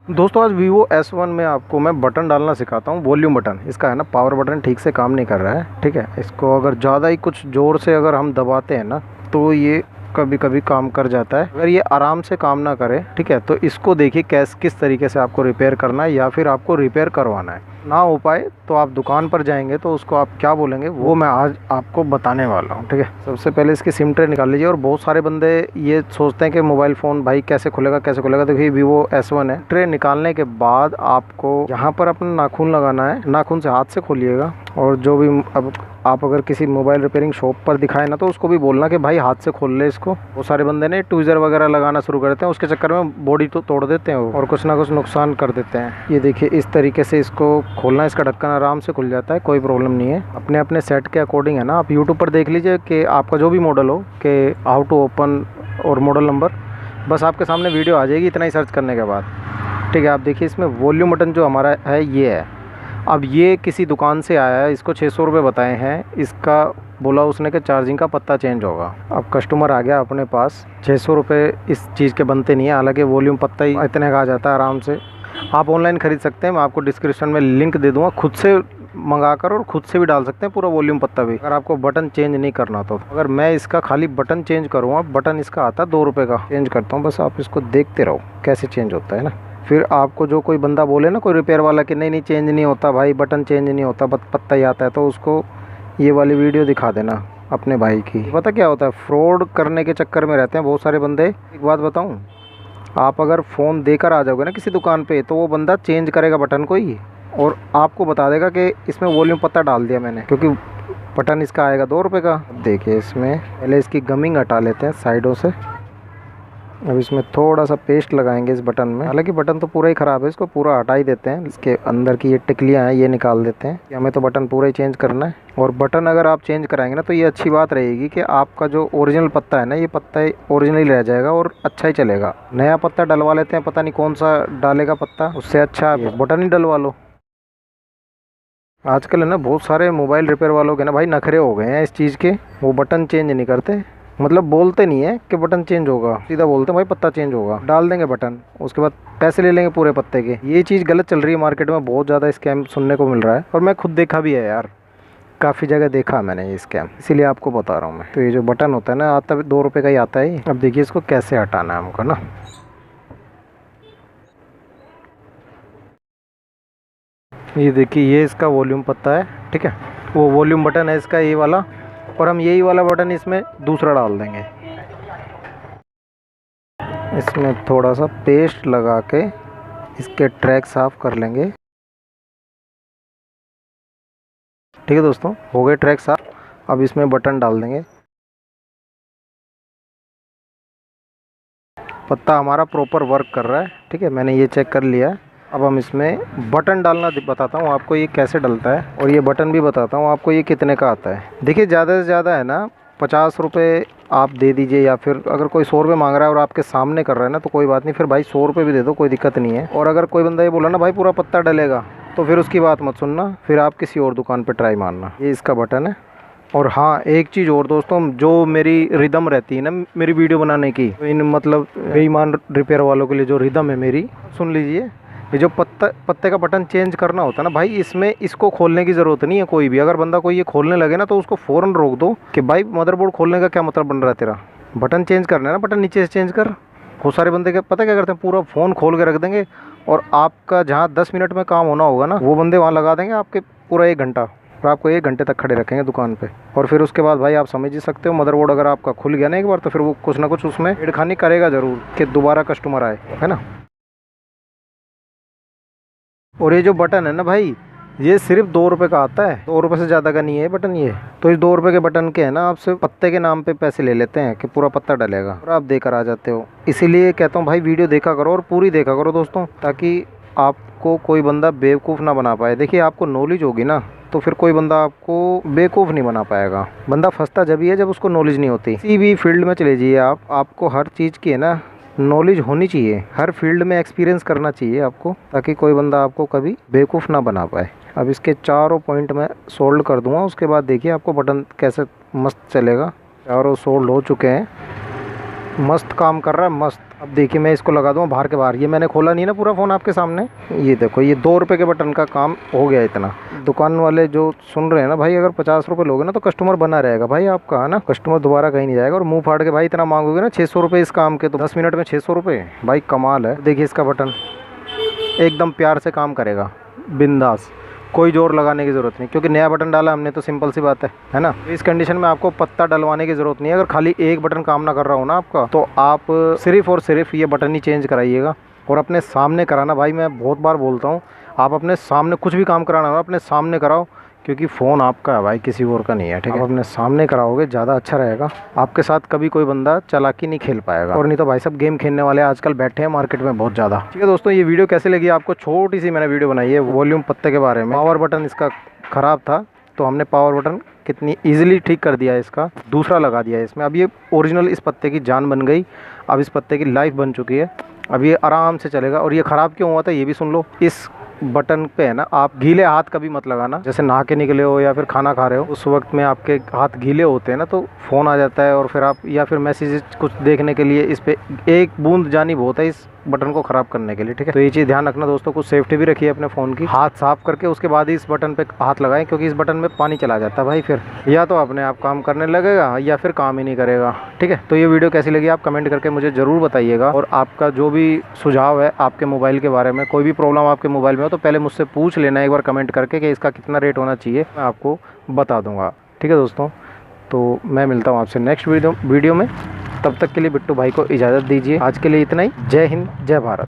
दोस्तों आज Vivo S1 में आपको मैं बटन डालना सिखाता हूँ। वॉल्यूम बटन इसका है ना, पावर बटन ठीक से काम नहीं कर रहा है। ठीक है, इसको अगर ज़्यादा ही कुछ ज़ोर से अगर हम दबाते हैं ना तो ये कभी कभी काम कर जाता है। अगर ये आराम से काम ना करे, ठीक है, तो इसको देखिए किस तरीके से आपको रिपेयर करना है या फिर आपको रिपेयर करवाना है। ना हो पाए तो आप दुकान पर जाएंगे तो उसको आप क्या बोलेंगे वो मैं आज आपको बताने वाला हूँ। ठीक है, सबसे पहले इसकी सिम ट्रे निकाल लीजिए। और बहुत सारे बंदे ये सोचते हैं कि मोबाइल फ़ोन भाई कैसे खुलेगा कैसे खुलेगा। देखिए Vivo S1 है। ट्रे निकालने के बाद आपको यहाँ पर अपना नाखून लगाना है, नाखून से हाथ से खोलिएगा। और जो भी अब आप अगर किसी मोबाइल रिपेयरिंग शॉप पर दिखाए ना तो उसको भी बोलना कि भाई हाथ से खोल ले इसको। वो सारे बंदे ने ट्वीज़र वगैरह लगाना शुरू कर देते हैं, उसके चक्कर में बॉडी तो तोड़ देते हैं और कुछ ना कुछ नुकसान कर देते हैं। ये देखिए इस तरीके से इसको खोलना, इसका ढक्कन आराम से खुल जाता है, कोई प्रॉब्लम नहीं है। अपने अपने सेट के अकॉर्डिंग है ना। आप यूट्यूब पर देख लीजिए कि आपका जो भी मॉडल हो कि हाउ टू ओपन और मॉडल नंबर, बस आपके सामने वीडियो आ जाएगी इतना ही सर्च करने के बाद। ठीक है, आप देखिए इसमें वॉल्यूम बटन जो हमारा है ये है। अब ये किसी दुकान से आया है, इसको 600 रुपये बताए हैं। इसका बोला उसने कि चार्जिंग का पत्ता चेंज होगा। अब कस्टमर आ गया अपने पास, 600 रुपये इस चीज़ के बनते नहीं है। हालांकि वॉल्यूम पत्ता ही इतने का आ जाता है आराम से। आप ऑनलाइन ख़रीद सकते हैं, मैं आपको डिस्क्रिप्शन में लिंक दे दूँगा, खुद से मंगा कर और खुद से भी डाल सकते हैं पूरा वॉल्यूम पत्ता भी, अगर आपको बटन चेंज नहीं करना तो। अगर मैं इसका खाली बटन चेंज करूँगा, बटन इसका आता है 2 रुपये का, चेंज करता हूँ। बस आप इसको देखते रहो कैसे चेंज होता है ना। फिर आपको जो कोई बंदा बोले ना, कोई रिपेयर वाला, कि नहीं चेंज नहीं होता भाई, बटन चेंज नहीं होता, पत्ता ही आता है, तो उसको ये वाली वीडियो दिखा देना अपने भाई की। पता क्या होता है, फ्रॉड करने के चक्कर में रहते हैं बहुत सारे बंदे। एक बात बताऊं, आप अगर फ़ोन देकर आ जाओगे ना किसी दुकान पे तो वो बंदा चेंज करेगा बटन को ही और आपको बता देगा कि इसमें वॉल्यूम पत्ता डाल दिया मैंने, क्योंकि बटन इसका आएगा 2 रुपये का। देखिए इसमें पहले इसकी गमिंग हटा लेते हैं साइडों से। अब इसमें थोड़ा सा पेस्ट लगाएंगे इस बटन में। हालांकि बटन तो पूरा ही ख़राब है, इसको पूरा हटा ही देते हैं। इसके अंदर की ये टिकलियाँ हैं ये निकाल देते हैं। हमें तो बटन पूरा ही चेंज करना है। और बटन अगर आप चेंज कराएंगे ना तो ये अच्छी बात रहेगी कि आपका जो ओरिजिनल पत्ता है ना, ये पत्ता ओरिजिनल रह जाएगा और अच्छा ही चलेगा। नया पत्ता डलवा लेते हैं, पता नहीं कौन सा डालेगा पत्ता, उससे अच्छा बटन ही डलवा लो। आजकल है ना बहुत सारे मोबाइल रिपेयर वालों के ना भाई नखरे हो गए हैं इस चीज़ के। वो बटन चेंज नहीं करते, मतलब बोलते नहीं है कि बटन चेंज होगा, सीधा बोलते हैं भाई पत्ता चेंज होगा, डाल देंगे बटन, उसके बाद पैसे ले लेंगे पूरे पत्ते के। ये चीज़ गलत चल रही है मार्केट में, बहुत ज़्यादा स्कैम सुनने को मिल रहा है और मैं खुद देखा भी है यार, काफ़ी जगह देखा मैंने ये स्कैम, इसीलिए आपको बता रहा हूँ मैं। तो ये जो बटन होता है ना, आता 2 रुपये का ही आता है। अब देखिए इसको कैसे हटाना है हमको ना। ये देखिए ये इसका वॉल्यूम पत्ता है, ठीक है, वो वॉल्यूम बटन है इसका ये वाला, और हम यही वाला बटन इसमें दूसरा डाल देंगे। इसमें थोड़ा सा पेस्ट लगा के इसके ट्रैक साफ कर लेंगे। ठीक है दोस्तों, हो गए ट्रैक साफ। अब इसमें बटन डाल देंगे। पत्ता हमारा प्रॉपर वर्क कर रहा है, ठीक है, मैंने ये चेक कर लिया है। अब हम इसमें बटन डालना बताता हूँ आपको, ये कैसे डलता है, और ये बटन भी बताता हूँ आपको ये कितने का आता है। देखिए ज़्यादा से ज़्यादा है ना 50 रुपये आप दे दीजिए, या फिर अगर कोई 100 रुपये मांग रहा है और आपके सामने कर रहा है ना तो कोई बात नहीं, फिर भाई 100 रुपये भी दे दो, कोई दिक्कत नहीं है। और अगर कोई बंदा ये बोला ना भाई पूरा पत्ता डलेगा, तो फिर उसकी बात मत सुनना, फिर आप किसी और दुकान पर ट्राई मारना। ये इसका बटन है। और हाँ एक चीज़ और दोस्तों, जो मेरी रिदम रहती है ना मेरी वीडियो बनाने की, इन मतलब बेईमान रिपेयर वालों के लिए जो रिदम है मेरी, सुन लीजिए। ये जो पत्ते का बटन चेंज करना होता है ना भाई, इसमें इसको खोलने की ज़रूरत नहीं है कोई भी। अगर बंदा कोई ये खोलने लगे ना तो उसको फ़ौरन रोक दो कि भाई मदरबोर्ड खोलने का क्या मतलब बन रहा है तेरा, बटन चेंज करना है ना, बटन नीचे से चेंज कर। बहुत सारे बंदे पता क्या करते हैं, पूरा फ़ोन खोल के रख देंगे और आपका जहाँ 10 मिनट में काम होना होगा ना, वो बंदे वहाँ लगा देंगे आपके पूरा 1 घंटा, और आपको 1 घंटे तक खड़े रखेंगे दुकान पे। और फिर उसके बाद भाई आप समझ ही सकते हो, मदरबोर्ड अगर आपका खुल गया ना एक बार, तो फिर वो कुछ ना कुछ उसमें छेड़खानी करेगा ज़रूर कि दोबारा कस्टमर आए, है ना। और ये जो बटन है ना भाई, ये सिर्फ 2 रुपये का आता है, 2 रुपये से ज़्यादा का नहीं है बटन ये। तो इस 2 रुपये के बटन के है ना, आपसे पत्ते के नाम पे पैसे ले लेते हैं कि पूरा पत्ता डलेगा, और आप देकर आ जाते हो। इसीलिए कहता हूँ भाई वीडियो देखा करो और पूरी देखा करो दोस्तों, ताकि आपको कोई बंदा बेवकूफ़ ना बना पाए। देखिए आपको नॉलेज होगी ना तो फिर कोई बंदा आपको बेवकूफ़ नहीं बना पाएगा। बंदा फंसता जब ही है जब उसको नॉलेज नहीं होती। किसी भी फील्ड में चले जाइए आप, आपको हर चीज़ की है ना नॉलेज होनी चाहिए, हर फील्ड में एक्सपीरियंस करना चाहिए आपको, ताकि कोई बंदा आपको कभी बेवकूफ़ ना बना पाए। अब इसके चारों पॉइंट मैं सोल्ड कर दूंगा, उसके बाद देखिए आपको बटन कैसे मस्त चलेगा। चारों सोल्ड हो चुके हैं, मस्त काम कर रहा है, मस्त। अब देखिए मैं इसको लगा दूँ बाहर के बाहर। ये मैंने खोला नहीं ना पूरा फ़ोन आपके सामने। ये देखो ये 2 रुपये के बटन का काम हो गया इतना। दुकान वाले जो सुन रहे हैं ना भाई, अगर 50 रुपये लोगे ना तो कस्टमर बना रहेगा भाई आपका, है ना। कस्टमर दोबारा कहीं नहीं जाएगा। और मुँह फाड़ के भाई इतना मांगोगे ना 600 रुपये इस काम के, तो 10 मिनट में 600 रुपये भाई कमाल है। देखिए इसका बटन एकदम प्यार से काम करेगा, बिंदास, कोई जोर लगाने की ज़रूरत नहीं, क्योंकि नया बटन डाला हमने तो सिंपल सी बात है ना। इस कंडीशन में आपको पत्ता डलवाने की ज़रूरत नहीं है। अगर खाली एक बटन काम ना कर रहा हो ना आपका, तो आप सिर्फ़ और सिर्फ ये बटन ही चेंज कराइएगा। और अपने सामने कराना भाई, मैं बहुत बार बोलता हूँ, आप अपने सामने कुछ भी काम कराना हो अपने सामने कराओ, क्योंकि फ़ोन आपका है भाई, किसी और का नहीं है, ठीक है। आप अपने सामने कराओगे ज़्यादा अच्छा रहेगा। आपके साथ कभी कोई बंदा चालाकी नहीं खेल पाएगा। और नहीं तो भाई सब गेम खेलने वाले आजकल बैठे हैं मार्केट में बहुत ज़्यादा। ठीक है दोस्तों, ये वीडियो कैसे लगी आपको? छोटी सी मैंने वीडियो बनाई है वॉल्यूम पत्ते के बारे में। पावर बटन इसका ख़राब था, तो हमने पावर बटन कितनी ईजिली ठीक कर दिया है, इसका दूसरा लगा दिया है इसमें। अब ये ओरिजिनल इस पत्ते की जान बन गई, अब इस पत्ते की लाइफ बन चुकी है। अब ये आराम से चलेगा। और ये ख़राब क्यों हुआ था ये भी सुन लो। इस बटन पे है ना, आप गीले हाथ कभी मत लगाना। जैसे नहा के निकले हो या फिर खाना खा रहे हो, उस वक्त में आपके हाथ गीले होते हैं ना, तो फ़ोन आ जाता है और फिर आप या फिर मैसेज कुछ देखने के लिए इस पे एक बूंद जानी बहुत है इस बटन को ख़राब करने के लिए, ठीक है। तो ये चीज़ ध्यान रखना दोस्तों। कुछ सेफ्टी भी रखिए अपने फ़ोन की। हाथ साफ़ करके उसके बाद ही इस बटन पे हाथ लगाएं, क्योंकि इस बटन में पानी चला जाता है भाई, फिर या तो अपने आप काम करने लगेगा या फिर काम ही नहीं करेगा, ठीक है। तो ये वीडियो कैसी लगी आप कमेंट करके मुझे ज़रूर बताइएगा। और आपका जो भी सुझाव है आपके मोबाइल के बारे में, कोई भी प्रॉब्लम आपके मोबाइल में हो तो पहले मुझसे पूछ लेना एक बार कमेंट करके कि इसका कितना रेट होना चाहिए, मैं आपको बता दूँगा, ठीक है दोस्तों। तो मैं मिलता हूँ आपसे नेक्स्ट वीडियो में। तब तक के लिए बिट्टू भाई को इजाज़त दीजिए। आज के लिए इतना ही। जय हिंद, जय भारत।